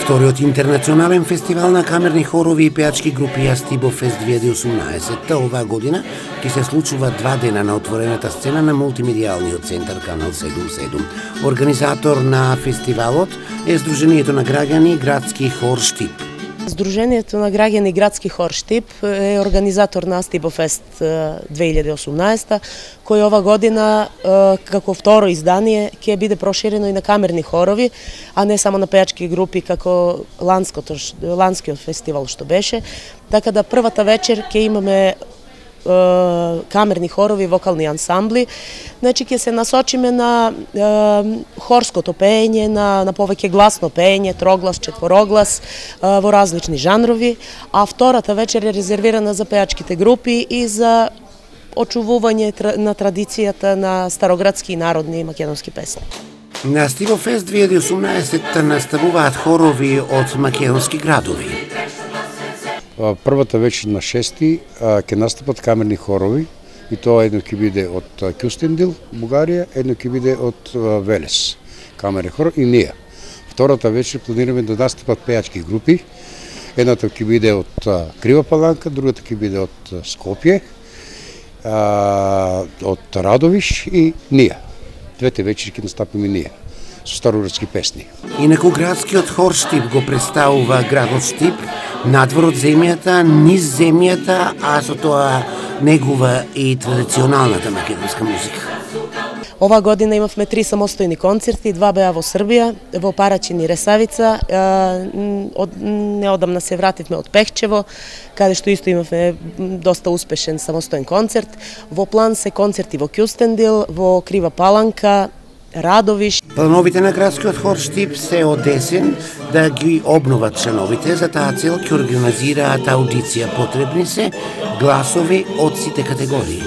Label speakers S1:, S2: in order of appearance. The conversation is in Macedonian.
S1: Вториот интернационален фестивал на камерни хорови и пеачки групи Јастибо Фест 2018 оваа година ќе се случува 2 дена на отворената сцена на мултимедијалниот центар Канал 77. Организатор на фестивалот е Сдруженијето на граѓани Градски хор Штип.
S2: Сдруженијето на граѓани Градски хор Штип е организатор на Јастибо Фест 2018, кој ова година како второ издание ќе биде проширено и на камерни хорови, а не само на пеачки групи како ланскиот фестивал што беше. Така да првата вечер ќе имаме камерни хорови, вокални ансамбли. Значи ќе се насочиме на хорското пеење, на повеќе гласно пеење, троглас, четвороглас, во различни жанрови, а втората вечер е резервирана за пеачките групи и за очувување на традицијата на староградски и народни македонски песни.
S1: На Јастибо Фест 2018 наставуваат хорови од македонски градови.
S3: Првата вечер на 6 ќе настапат камерни хорови и тоа едно ќе биде од Кюстендил, Бугарија, едно ќе биде од Велес, камерен хор и ние. Втората вечер планираме да настапат пеачки групи. Едната ќе биде од Крива Паланка, другата ќе биде од Скопје, од Радовиш и ние. Двете вечери ќе настапиме ние со староградски песни.
S1: Инаку градскиот хор Штип го представува градот Штип, надвор од земјата, низ земјата, а со тоа негува и традиционалната македонска музика.
S2: Ова година имавме 3 самостојни концерти, 2 беа во Србија, во Парачин и Ресавица. Неодамна се вративме од Пехчево, каде што исто имавме доста успешен самостоен концерт. Во план се концерти во Кюстендил, во Крива Паланка, Радовиш.
S1: Плановите на градскиот хор Штип се од есен да ги обноват членовите, за таа цел ќе организираат аудиција. Потребни се гласови од сите категории.